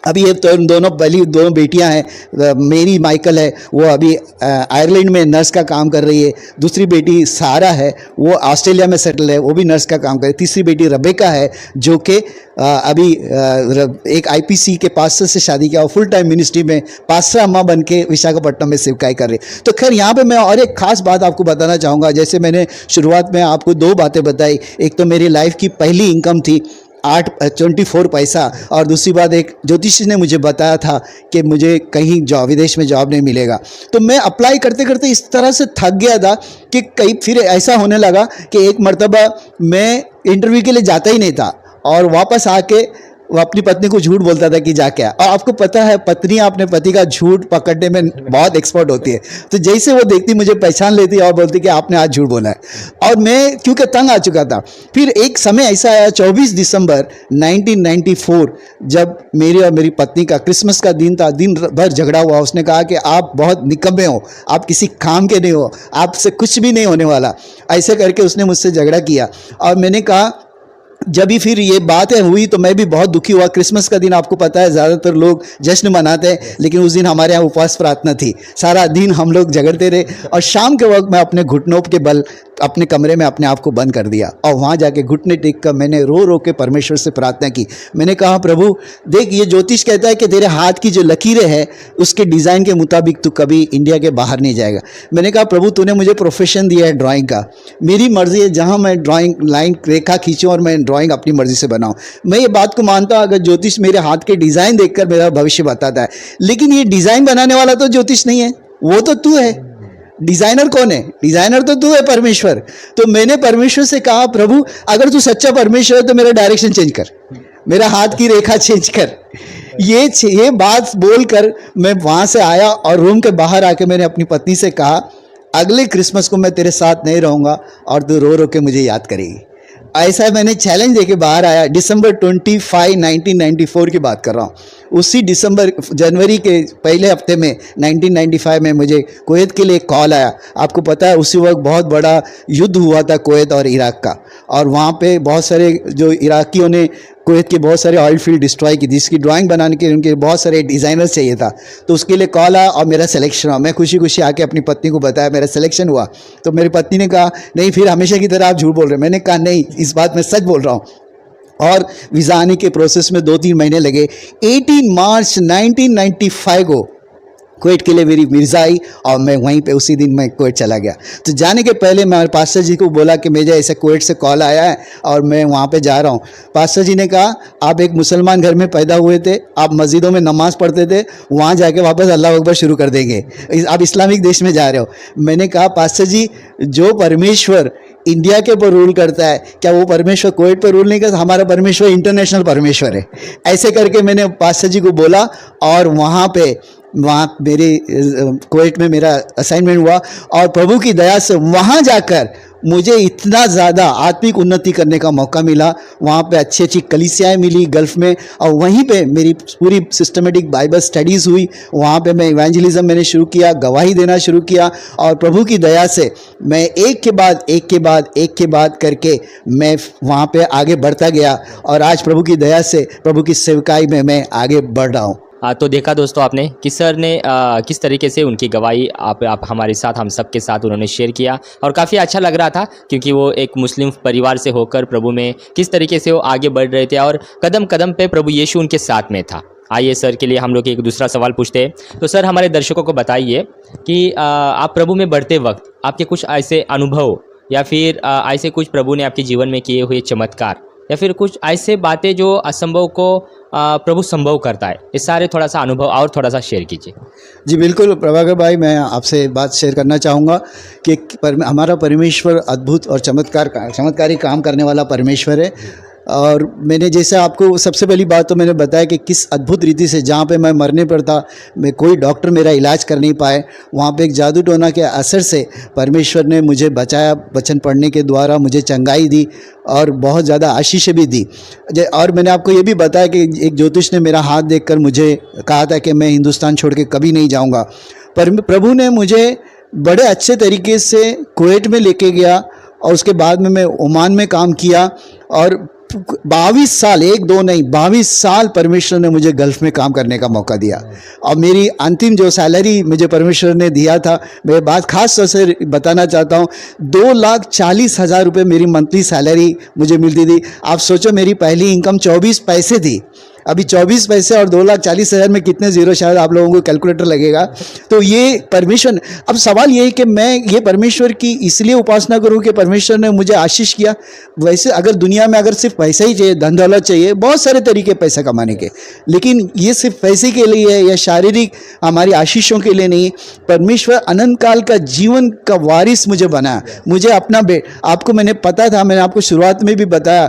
अभी ये तो दोनों बेटियां हैं, मेरी माइकल है, वो अभी आयरलैंड में नर्स का काम कर रही है। दूसरी बेटी सारा है, वो ऑस्ट्रेलिया में सेटल है, वो भी नर्स का काम कर रही है। तीसरी बेटी रेबेका है जो कि अभी एक आईपीसी के पास्टर से शादी किया और फुल टाइम मिनिस्ट्री में पास्टर अम्मा बन के विशाखापट्टनम में सेवकाई कर रही है। तो खैर यहाँ पे मैं और एक खास बात आपको बताना चाहूँगा। जैसे मैंने शुरुआत में आपको 2 बातें बताई, एक तो मेरी लाइफ की पहली इनकम थी 24 पैसा, और दूसरी बात एक ज्योतिष ने मुझे बताया था कि मुझे कहीं विदेश में जॉब नहीं मिलेगा। तो मैं अप्लाई करते करते इस तरह से थक गया था कि कहीं फिर ऐसा होने लगा कि एक मर्तबा मैं इंटरव्यू के लिए जाता ही नहीं था और वापस आके वो अपनी पत्नी को झूठ बोलता था कि जाके आ। और आपको पता है पत्नियां अपने पति का झूठ पकड़ने में बहुत एक्सपर्ट होती है। तो जैसे वो देखती मुझे पहचान लेती और बोलती कि आपने आज झूठ बोला है। और मैं क्योंकि तंग आ चुका था। फिर एक समय ऐसा आया 24 दिसंबर 1994 जब मेरी और मेरी पत्नी का क्रिसमस का दिन था, दिन भर झगड़ा हुआ। उसने कहा कि आप बहुत निकम्मे हो, आप किसी काम के नहीं हो, आपसे कुछ भी नहीं होने वाला, ऐसे करके उसने मुझसे झगड़ा किया। और मैंने कहा जब भी फिर ये बातें हुई तो मैं भी बहुत दुखी हुआ। क्रिसमस का दिन आपको पता है ज़्यादातर लोग जश्न मनाते हैं, लेकिन उस दिन हमारे यहाँ उपवास प्रार्थना थी। सारा दिन हम लोग झगड़ते रहे और शाम के वक्त मैं अपने घुटनों के बल अपने कमरे में अपने आप को बंद कर दिया और वहाँ जाके घुटने टेक कर मैंने रो रो के परमेश्वर से प्रार्थना की। मैंने कहा प्रभु देख, ये ज्योतिष कहता है कि तेरे हाथ की जो लकीरें हैं उसके डिज़ाइन के मुताबिक तू कभी इंडिया के बाहर नहीं जाएगा। मैंने कहा प्रभु तूने मुझे प्रोफेशन दिया है ड्राइंग का, मेरी मर्जी है जहाँ मैं ड्राइंग लाइन रेखा खींचूँ और मैं ड्राइंग अपनी मर्जी से बनाऊँ। मैं ये बात को मानता हूँ अगर ज्योतिष मेरे हाथ के डिज़ाइन देखकर मेरा भविष्य बताता है, लेकिन ये डिज़ाइन बनाने वाला तो ज्योतिष नहीं है, वो तो तू है। डिजाइनर कौन है? डिजाइनर तो तू है, परमेश्वर। तो मैंने परमेश्वर से कहा प्रभु अगर तू सच्चा परमेश्वर है तो मेरा डायरेक्शन चेंज कर, मेरा हाथ की रेखा चेंज कर। ये बात बोलकर मैं वहां से आया और रूम के बाहर आके मैंने अपनी पत्नी से कहा अगले क्रिसमस को मैं तेरे साथ नहीं रहूंगा और तू रो रो के मुझे याद करेगी। ऐसा मैंने चैलेंज देके बाहर आया। दिसंबर 25, 1994 की बात कर रहा हूँ। उसी जनवरी के पहले हफ्ते में 1995 में मुझे कुवैत के लिए कॉल आया। आपको पता है उसी वक्त बहुत बड़ा युद्ध हुआ था कुवैत और इराक का, और वहाँ पे बहुत सारे जो इराकियों ने कुवैत के बहुत सारे ऑयल फील्ड डिस्ट्रॉय की, जिसकी ड्राइंग बनाने के लिए उनके बहुत सारे डिज़ाइनर चाहिए था। तो उसके लिए कॉल आया और मेरा सिलेक्शन हुआ। मैं खुशी खुशी आके अपनी पत्नी को बताया मेरा सिलेक्शन हुआ। तो मेरी पत्नी ने कहा नहीं फिर हमेशा की तरह आप झूठ बोल रहे हैं। मैंने कहा नहीं, इस बात में सच बोल रहा हूँ। और वीज़ा आने के प्रोसेस में 2-3 महीने लगे। 18 मार्च 1995 को कुवैत के लिए मेरी मिर्ज़ा आई और मैं वहीं पे उसी दिन मैं कुवैत चला गया। तो जाने के पहले मैं पास्टर जी को बोला कि मुझे ऐसे कुवैत से कॉल आया है और मैं वहाँ पे जा रहा हूँ। पास्टर जी ने कहा आप एक मुसलमान घर में पैदा हुए थे, आप मस्जिदों में नमाज़ पढ़ते थे, वहाँ जाके वापस अल्लाह अकबर शुरू कर देंगे, आप इस्लामिक देश में जा रहे हो। मैंने कहा पास्टर जी जो परमेश्वर इंडिया के ऊपर रूल करता है क्या वो परमेश्वर कुवैत पर रूल नहीं करता? हमारा परमेश्वर इंटरनेशनल परमेश्वर है। ऐसे करके मैंने पास्टर जी को बोला और वहाँ मेरे कुवैत में मेरा असाइनमेंट हुआ और प्रभु की दया से वहाँ जाकर मुझे इतना ज़्यादा आत्मिक उन्नति करने का मौका मिला। वहाँ पे अच्छी अच्छी कलीसियाएँ मिली गल्फ़ में, और वहीं पे मेरी पूरी सिस्टमेटिक बाइबल स्टडीज़ हुई। वहाँ पे मैं इवेंजलिज्म मैंने शुरू किया, गवाही देना शुरू किया, और प्रभु की दया से मैं एक के बाद करके मैं वहाँ पे आगे बढ़ता गया और आज प्रभु की दया से प्रभु की सेवकाई में मैं आगे बढ़ रहा हूँ। तो देखा दोस्तों आपने कि सर ने किस तरीके से उनकी गवाही आप हमारे साथ, हम सब के साथ उन्होंने शेयर किया, और काफ़ी अच्छा लग रहा था क्योंकि वो एक मुस्लिम परिवार से होकर प्रभु में किस तरीके से वो आगे बढ़ रहे थे और कदम कदम पे प्रभु यीशु उनके साथ में था। आइए सर के लिए हम लोग एक दूसरा सवाल पूछते हैं। तो सर हमारे दर्शकों को बताइए कि आप प्रभु में बढ़ते वक्त आपके कुछ ऐसे अनुभव या फिर ऐसे कुछ प्रभु ने आपके जीवन में किए हुए चमत्कार या फिर कुछ ऐसे बातें जो असंभव को प्रभु संभव करता है, इस सारे थोड़ा सा अनुभव और थोड़ा सा शेयर कीजिए। जी बिल्कुल प्रभाकर भाई, मैं आपसे बात शेयर करना चाहूँगा कि हमारा परमेश्वर अद्भुत और चमत्कारी काम करने वाला परमेश्वर है। और मैंने जैसे आपको सबसे पहली बात तो मैंने बताया कि किस अद्भुत रीति से जहाँ पे मैं मरने पर था, मैं कोई डॉक्टर मेरा इलाज कर नहीं पाए, वहाँ पे एक जादू टोना के असर से परमेश्वर ने मुझे बचाया। वचन पढ़ने के द्वारा मुझे चंगाई दी और बहुत ज़्यादा आशीषें भी दी। और मैंने आपको ये भी बताया कि एक ज्योतिष ने मेरा हाथ देखकर मुझे कहा था कि मैं हिंदुस्तान छोड़ के कभी नहीं जाऊँगा। पर प्रभु ने मुझे बड़े अच्छे तरीके से कुवैत में लेके गया और उसके बाद में मैं ओमान में काम किया और 22 साल, एक दो नहीं 22 साल परमेश्वर ने मुझे गल्फ़ में काम करने का मौका दिया। और मेरी अंतिम जो सैलरी मुझे परमेश्वर ने दिया था, मैं बात खास तौर से बताना चाहता हूँ, 2,40,000 रुपये मेरी मंथली सैलरी मुझे मिलती थी। आप सोचो मेरी पहली इनकम 24 पैसे थी। अभी 24 पैसे और 2,40,000 में कितने ज़ीरो, शायद आप लोगों को कैलकुलेटर लगेगा। तो ये परमेश्वर, अब सवाल ये है कि मैं ये परमेश्वर की इसलिए उपासना करूं कि परमेश्वर ने मुझे आशीष किया। वैसे अगर दुनिया में अगर सिर्फ पैसा ही चाहिए, धन दौलत चाहिए, बहुत सारे तरीके पैसा कमाने के, लेकिन ये सिर्फ पैसे के लिए है या शारीरिक हमारी आशीषों के लिए नहीं। परमेश्वर अनंत काल का जीवन का वारिस मुझे बनाया। मुझे अपना आपको मैंने पता था, मैंने आपको शुरुआत में भी बताया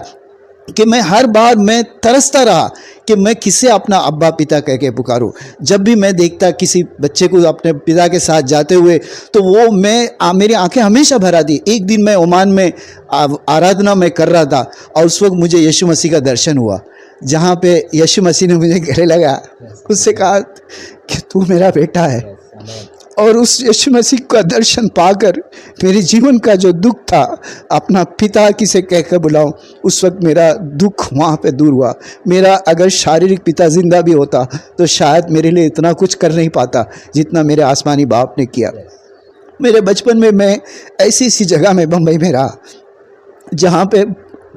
कि मैं हर बार मैं तरसता रहा कि मैं किसे अपना अब्बा पिता कह के पुकारूं। जब भी मैं देखता किसी बच्चे को अपने पिता के साथ जाते हुए, तो वो मेरी आंखें हमेशा भर आती। एक दिन मैं ओमान में आराधना में कर रहा था और उस वक्त मुझे यीशु मसीह का दर्शन हुआ, जहाँ पे यीशु मसीह ने मुझे गले लगा, उससे कहा कि तू मेरा बेटा है। और उस यीशु मसीह का दर्शन पाकर मेरे जीवन का जो दुख था, अपना पिता किसे कहकर बुलाऊं, उस वक्त मेरा दुख वहाँ पे दूर हुआ। मेरा अगर शारीरिक पिता जिंदा भी होता तो शायद मेरे लिए इतना कुछ कर नहीं पाता जितना मेरे आसमानी बाप ने किया। मेरे बचपन में मैं ऐसी जगह में बम्बई में रहा जहाँ पे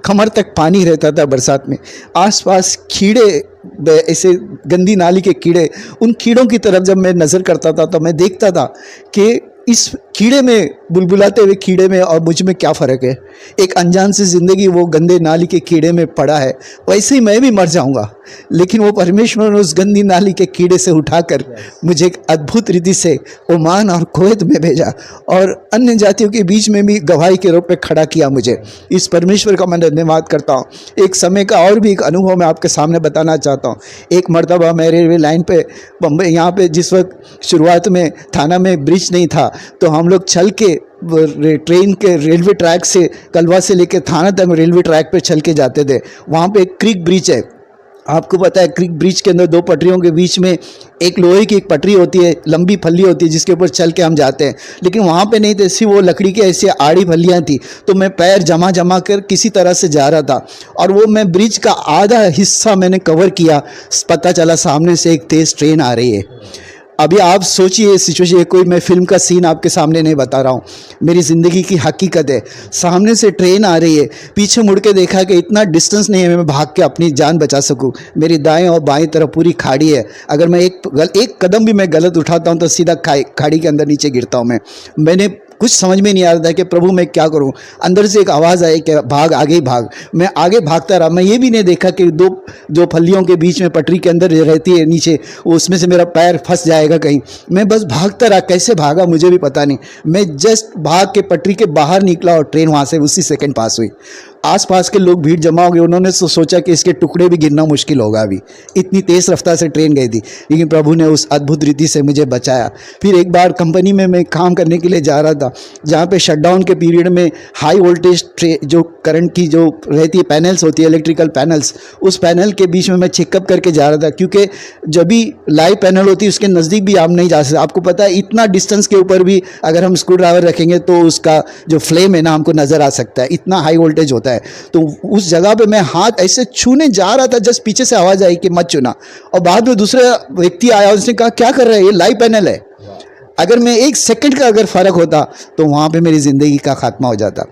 कमर तक पानी रहता था बरसात में, आसपास कीड़े, ऐसे गंदी नाली के कीड़े, उन कीड़ों की तरफ जब मैं नज़र करता था तो मैं देखता था कि इस कीड़े में, बुलबुलाते हुए कीड़े में और मुझ में क्या फ़र्क है। एक अनजान सी ज़िंदगी वो गंदे नाली के कीड़े में पड़ा है, वैसे ही मैं भी मर जाऊंगा, लेकिन वो परमेश्वर ने उस गंदी नाली के कीड़े से उठाकर मुझे एक अद्भुत रीति से ओमान और कुवैत में भेजा और अन्य जातियों के बीच में भी गवाही के रूप में खड़ा किया मुझे। इस परमेश्वर का मैं धन्यवाद करता हूँ। एक समय का और भी एक अनुभव मैं आपके सामने बताना चाहता हूँ। एक मरतबा मैं रेलवे लाइन पे बम्बई, यहाँ पे जिस वक्त शुरुआत में थाना में ब्रिज नहीं था, तो हम लोग चल के ट्रेन के रेलवे ट्रैक से, कलवा से लेकर थाना तक रेलवे ट्रैक पे चल के जाते थे। वहाँ पे एक क्रिक ब्रिज है, आपको पता है, क्रिक ब्रिज के अंदर दो पटरियों के बीच में एक लोहे की एक पटरी होती है, लंबी फल्ली होती है, जिसके ऊपर चल के हम जाते हैं। लेकिन वहाँ पे नहीं थे, सिर्फ वो लकड़ी के ऐसे आड़ी फल्लियाँ थी। तो मैं पैर जमा कर किसी तरह से जा रहा था और वो मैं ब्रिज का आधा हिस्सा मैंने कवर किया, पता चला सामने से एक तेज़ ट्रेन आ रही है। अभी आप सोचिए सिचुएशन, कोई मैं फिल्म का सीन आपके सामने नहीं बता रहा हूँ, मेरी ज़िंदगी की हकीकत है। सामने से ट्रेन आ रही है, पीछे मुड़ के देखा कि इतना डिस्टेंस नहीं है मैं भाग के अपनी जान बचा सकूँ। मेरी दाएं और बाएं तरफ पूरी खाड़ी है, अगर मैं एक कदम भी मैं गलत उठाता हूँ तो सीधा खाड़ी के अंदर नीचे गिरता हूँ। मैंने कुछ समझ में नहीं आ रहा था कि प्रभु मैं क्या करूं। अंदर से एक आवाज़ आई कि भाग, आगे ही भाग। मैं आगे भागता रहा। मैं ये भी नहीं देखा कि दो फलियों के बीच में पटरी के अंदर रहती है नीचे, उसमें से मेरा पैर फंस जाएगा कहीं। मैं बस भागता रहा, कैसे भागा मुझे भी पता नहीं। मैं जस्ट भाग के पटरी के बाहर निकला और ट्रेन वहाँ से उसी सेकंड पास हुई। आसपास के लोग भीड़ जमा हो गए, उन्होंने सोचा कि इसके टुकड़े भी गिनना मुश्किल होगा, अभी इतनी तेज़ रफ्तार से ट्रेन गई थी। लेकिन प्रभु ने उस अद्भुत रीति से मुझे बचाया। फिर एक बार कंपनी में मैं काम करने के लिए जा रहा था, जहाँ पे शटडाउन के पीरियड में हाई वोल्टेज जो करंट की जो रहती है पैनल्स होती है, इलेक्ट्रिकल पैनल्स, उस पैनल के बीच में मैं चेकअप करके जा रहा था, क्योंकि जब भी लाइव पैनल होती है उसके नज़दीक भी आप नहीं जा सकते। आपको पता है इतना डिस्टेंस के ऊपर भी अगर हम स्क्रू ड्राइवर रखेंगे तो उसका जो फ्लेम है ना हमको नज़र आ सकता है, इतना हाई वोल्टेज होता है। तो उस जगह पे मैं हाथ ऐसे छूने जा रहा था, जस्ट पीछे से आवाज़ आई कि मत छूना। और बाद में दूसरा व्यक्ति आया, उसने कहा क्या कर रहे हैं, ये लाइव पैनल है। अगर मैं एक सेकंड का अगर फ़र्क होता तो वहाँ पे मेरी ज़िंदगी का खात्मा हो जाता।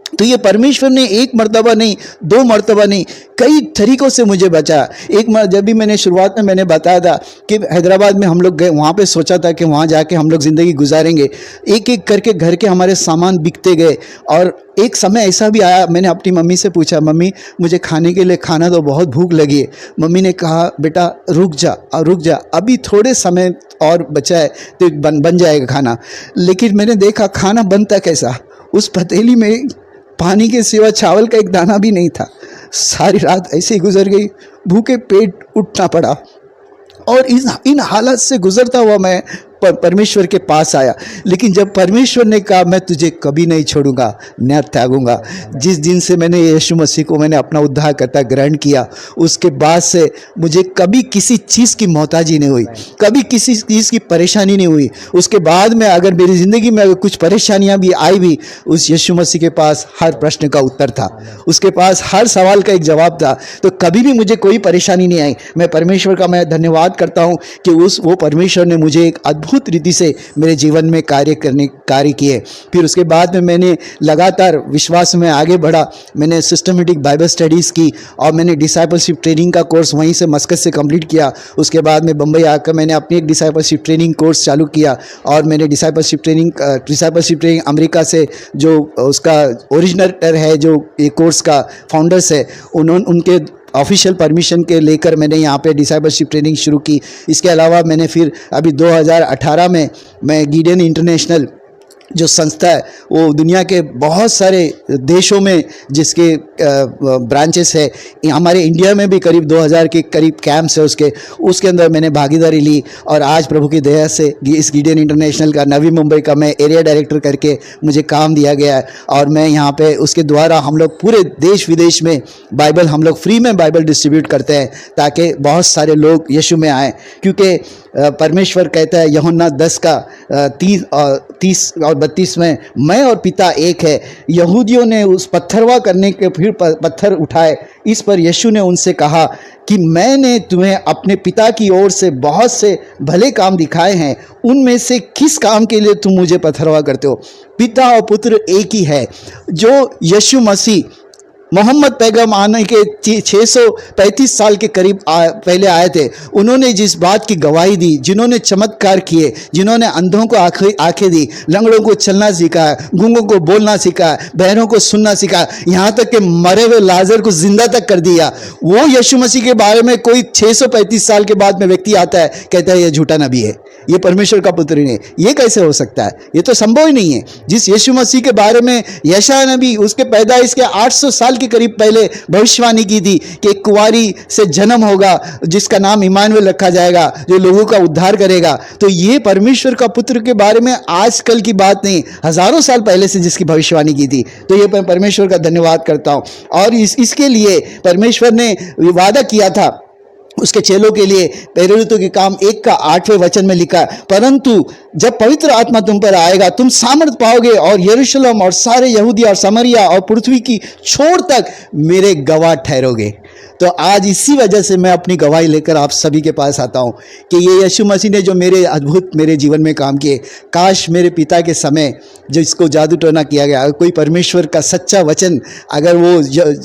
तो ये परमेश्वर ने एक मर्तबा नहीं, दो मर्तबा नहीं, कई तरीक़ों से मुझे बचाया। जब भी मैंने शुरुआत में मैंने बताया था कि हैदराबाद में हम लोग गए, वहाँ पे सोचा था कि वहाँ जाके हम लोग ज़िंदगी गुजारेंगे। एक एक करके घर के हमारे सामान बिकते गए और एक समय ऐसा भी आया, मैंने अपनी मम्मी से पूछा, मम्मी मुझे खाने के लिए खाना तो बहुत भूख लगी है। मम्मी ने कहा बेटा रुक जा, अभी थोड़े समय और बचा है तो बन जाएगा खाना। लेकिन मैंने देखा खाना बनता कैसा, उस पतीली में पानी के सिवा चावल का एक दाना भी नहीं था। सारी रात ऐसे ही गुजर गई, भूखे पेट उठना पड़ा। और इन हालत से गुजरता हुआ मैं परमेश्वर के पास आया। लेकिन जब परमेश्वर ने कहा मैं तुझे कभी नहीं छोड़ूंगा, न त्यागूंगा, जिस दिन से मैंने यीशु मसीह को मैंने अपना उद्धारकर्ता ग्रहण किया, उसके बाद से मुझे कभी किसी चीज़ की मोहताजी नहीं हुई, कभी किसी चीज़ की परेशानी नहीं हुई। उसके बाद में अगर मेरी ज़िंदगी में अगर कुछ परेशानियां भी आई भी, उस यीशु मसीह के पास हर प्रश्न का उत्तर था, उसके पास हर सवाल का एक जवाब था। तो कभी भी मुझे कोई परेशानी नहीं आई। मैं परमेश्वर का मैं धन्यवाद करता हूँ कि वो परमेश्वर ने मुझे एक अद्भुत रीति से मेरे जीवन में कार्य किए। फिर उसके बाद में मैंने लगातार विश्वास में आगे बढ़ा। मैंने सिस्टमेटिक बाइबल स्टडीज़ की और मैंने डिसाइपलशिप ट्रेनिंग का कोर्स वहीं से मस्कत से कंप्लीट किया। उसके बाद में बम्बई आकर मैंने अपनी एक डिसाइपलशिप ट्रेनिंग कोर्स चालू किया और मैंने डिसाइपलशिप ट्रेनिंग अमेरिका से जो उसका ओरिजिनेटर है, जो ये कोर्स का फाउंडर्स है, उनके ऑफिशियल परमिशन के लेकर मैंने यहाँ पे डिसाइपलशिप ट्रेनिंग शुरू की। इसके अलावा मैंने फिर अभी 2018 में मैं गिडियन इंटरनेशनल जो संस्था है, वो दुनिया के बहुत सारे देशों में जिसके ब्रांचेस है, हमारे इंडिया में भी करीब 2000 के करीब कैंप्स है उसके अंदर मैंने भागीदारी ली। और आज प्रभु की दया से इस गिडियन इंटरनेशनल का नवी मुंबई का मैं एरिया डायरेक्टर करके मुझे काम दिया गया है। और मैं यहाँ पे उसके द्वारा हम लोग पूरे देश विदेश में बाइबल हम लोग फ्री में बाइबल डिस्ट्रीब्यूट करते हैं ताकि बहुत सारे लोग यीशु में आएँ। क्योंकि परमेश्वर कहता है यूहन्ना 10 का 30 और 32 में, मैं और पिता एक है। यहूदियों ने उस पत्थरवा करने के फिर पत्थर उठाए। इस पर यीशु ने उनसे कहा कि मैंने तुम्हें अपने पिता की ओर से बहुत से भले काम दिखाए हैं, उनमें से किस काम के लिए तुम मुझे पत्थरवा करते हो? पिता और पुत्र एक ही है। जो यीशु मसीह मोहम्मद पैगम आने के 635 साल के करीब पहले आए थे, उन्होंने जिस बात की गवाही दी, जिन्होंने चमत्कार किए, जिन्होंने अंधों को आंखें दी, लंगड़ों को चलना सिखाया, गूंगों को बोलना सिखाया, बहरों को सुनना सिखाया, यहाँ तक कि मरे हुए लाजर को जिंदा तक कर दिया, वो यीशु मसीह के बारे में कोई 635 साल के बाद में व्यक्ति आता है, कहता है ये झूठा नबी है, ये परमेश्वर का पुत्र नहीं है। ये कैसे हो सकता है? ये तो संभव ही नहीं है। जिस यीशु मसीह के बारे में यशायाह नबी उसके पैदाइश के 800 साल के करीब पहले भविष्यवाणी की थी कि एक कुंवारी से जन्म होगा जिसका नाम इमानुएल रखा जाएगा, जो लोगों का उद्धार करेगा। तो ये परमेश्वर का पुत्र के बारे में आजकल की बात नहीं, हजारों साल पहले से जिसकी भविष्यवाणी की थी। तो ये मैं परमेश्वर का धन्यवाद करता हूँ। और इसके लिए परमेश्वर ने वादा किया था उसके चेलों के लिए। प्रेरितों के काम 1 का 8वें वचन में लिखा, परंतु जब पवित्र आत्मा तुम पर आएगा तुम सामर्थ पाओगे और यरूशलेम और सारे यहूदिया और समरिया और पृथ्वी की छोर तक मेरे गवाह ठहरोगे। तो आज इसी वजह से मैं अपनी गवाही लेकर आप सभी के पास आता हूं कि ये यीशु मसीह ने जो मेरे जीवन में काम किए, काश मेरे पिता के समय जो इसको जादू टोना किया गया, अगर कोई परमेश्वर का सच्चा वचन, अगर वो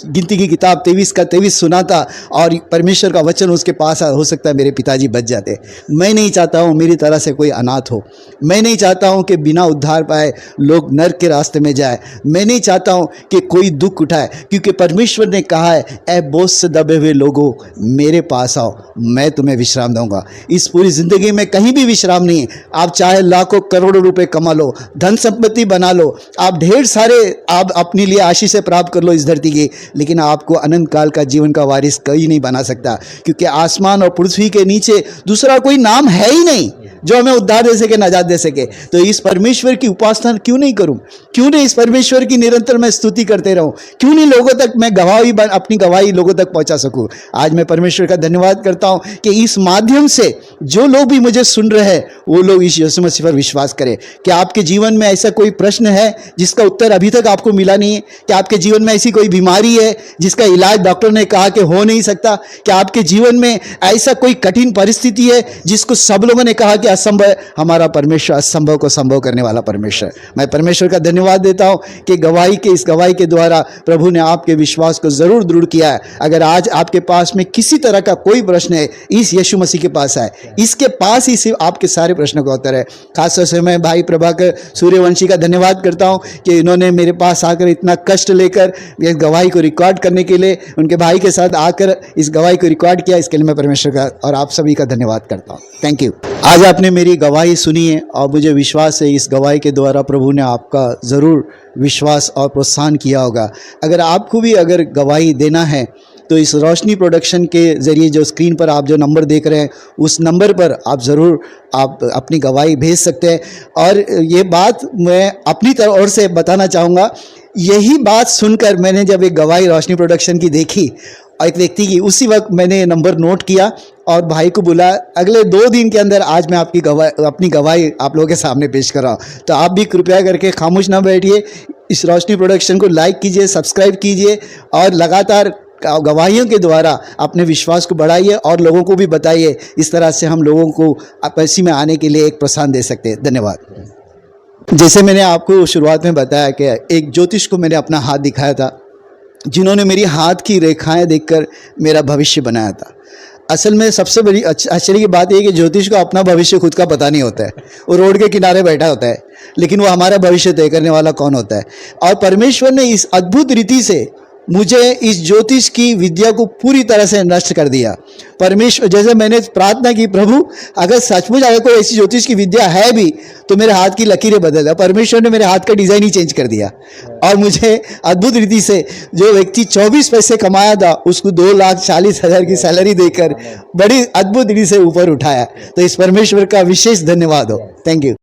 गिनती की किताब 23 का 23 सुनाता और परमेश्वर का वचन उसके पास हो सकता है मेरे पिताजी बच जाते। मैं नहीं चाहता हूँ मेरी तरह से कोई अनाथ हो। मैं नहीं चाहता हूँ कि बिना उद्धार पाए लोग नरक के रास्ते में जाए। मैं नहीं चाहता हूँ कि कोई दुख उठाए, क्योंकि परमेश्वर ने कहा है, ऐ बोझ से दबे हुए लोगों मेरे पास आओ, मैं तुम्हें विश्राम दूंगा। इस पूरी जिंदगी में कहीं भी विश्राम नहीं है। आप चाहे लाखों करोड़ों रुपए कमा लो, धन संपत्ति बना लो, आप ढेर सारे आप अपने लिए आशीष प्राप्त कर लो इस धरती की, लेकिन आपको अनंत काल का जीवन का वारिस कोई नहीं बना सकता, क्योंकि आसमान और पृथ्वी के नीचे दूसरा कोई नाम है ही नहीं जो हमें उद्धार दे सके, नजात दे सके। तो इस परमेश्वर की उपासना क्यों नहीं करूं? क्यों नहीं इस परमेश्वर की निरंतर मैं स्तुति करते रहूं? क्यों नहीं लोगों तक मैं अपनी गवाही लोगों तक पहुंचा सकूं? आज मैं परमेश्वर का धन्यवाद करता हूं कि इस माध्यम से जो लोग भी मुझे सुन रहे हैं वो लोग इस यीशु मसीह पर विश्वास करें। कि आपके जीवन में ऐसा कोई प्रश्न है जिसका उत्तर अभी तक आपको मिला नहीं है? क्या आपके जीवन में ऐसी कोई बीमारी है जिसका इलाज डॉक्टर ने कहा कि हो नहीं सकता? क्या आपके जीवन में ऐसा कोई कठिन परिस्थिति है जिसको सब लोगों ने कहा कि असंभव है? हमारा परमेश्वर असंभव को संभव करने वाला परमेश्वर। मैं परमेश्वर का धन्यवाद देता हूं कि इस गवाही के द्वारा प्रभु ने आपके विश्वास को जरूर दृढ़ किया है। अगर आज आपके पास में किसी तरह का कोई प्रश्न है, इस यीशु मसीह के पास है, इसके पास ही सिर्फ आपके सारे प्रश्नों का उत्तर है। खासतौर से मैं भाई प्रभाकर सूर्यवंशी का धन्यवाद करता हूं कि इन्होंने मेरे पास आकर इतना कष्ट लेकर इस गवाही को रिकॉर्ड करने के लिए, उनके भाई के साथ आकर इस गवाही को रिकॉर्ड किया। इसके लिए मैं परमेश्वर का और आप सभी का धन्यवाद करता हूं। Thank you. आज आपने आपने मेरी गवाही सुनी है और मुझे विश्वास है इस गवाही के द्वारा प्रभु ने आपका ज़रूर विश्वास और प्रोत्साहन किया होगा। अगर आपको भी अगर गवाही देना है तो इस रोशनी प्रोडक्शन के ज़रिए जो स्क्रीन पर आप जो नंबर देख रहे हैं उस नंबर पर आप ज़रूर आप अपनी गवाही भेज सकते हैं। और ये बात मैं अपनी तरफ ओर से बताना चाहूँगा, यही बात सुनकर मैंने जब एक गवाही रोशनी प्रोडक्शन की देखी और एक व्यक्ति की, उसी वक्त मैंने ये नंबर नोट किया और भाई को बोला अगले 2 दिन के अंदर आज मैं अपनी गवाही आप लोगों के सामने पेश कर रहा हूँ। तो आप भी कृपया करके खामोश ना बैठिए, इस रोशनी प्रोडक्शन को लाइक कीजिए, सब्सक्राइब कीजिए और लगातार गवाहियों के द्वारा अपने विश्वास को बढ़ाइए और लोगों को भी बताइए। इस तरह से हम लोगों को आपसी में आने के लिए एक प्रोत्साहन दे सकते हैं। धन्यवाद। जैसे मैंने आपको शुरुआत में बताया कि एक ज्योतिष को मैंने अपना हाथ दिखाया था, जिन्होंने मेरी हाथ की रेखाएं देखकर मेरा भविष्य बनाया था। असल में सबसे बड़ी आश्चर्य की बात यह है कि ज्योतिष को अपना भविष्य खुद का पता नहीं होता है। वो रोड के किनारे बैठा होता है, लेकिन वो हमारा भविष्य तय करने वाला कौन होता है। और परमेश्वर ने इस अद्भुत रीति से मुझे इस ज्योतिष की विद्या को पूरी तरह से नष्ट कर दिया। परमेश्वर, जैसे मैंने प्रार्थना की, प्रभु अगर सचमुच अगर कोई ऐसी ज्योतिष की विद्या है भी तो मेरे हाथ की लकीरें बदल दे। परमेश्वर ने मेरे हाथ का डिज़ाइन ही चेंज कर दिया और मुझे अद्भुत रीति से जो व्यक्ति 24 पैसे कमाया था उसको 2,40,000 की सैलरी देकर बड़ी अद्भुत रीति से ऊपर उठाया। तो इस परमेश्वर का विशेष धन्यवाद हो। Thank you.